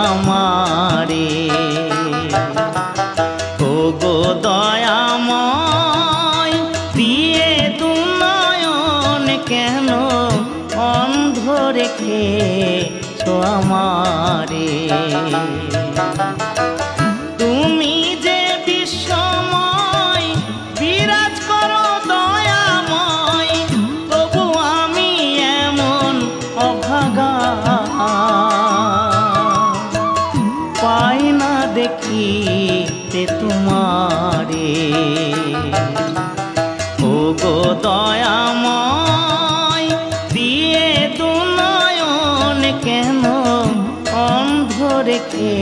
আমারে। ও গো দয়াময় দিয়ে দুনয়ন কেন অন্ধ রেখেছো আমারে। তুমি যে বিশ্বময় বিরাজ করো দয়াময়, তবু আমি এমন অভাগা পাই না দেখিতে তোমারে। ও গো দয়াময় দিয়ে দুনয়ন কেন অন্ধ রেখে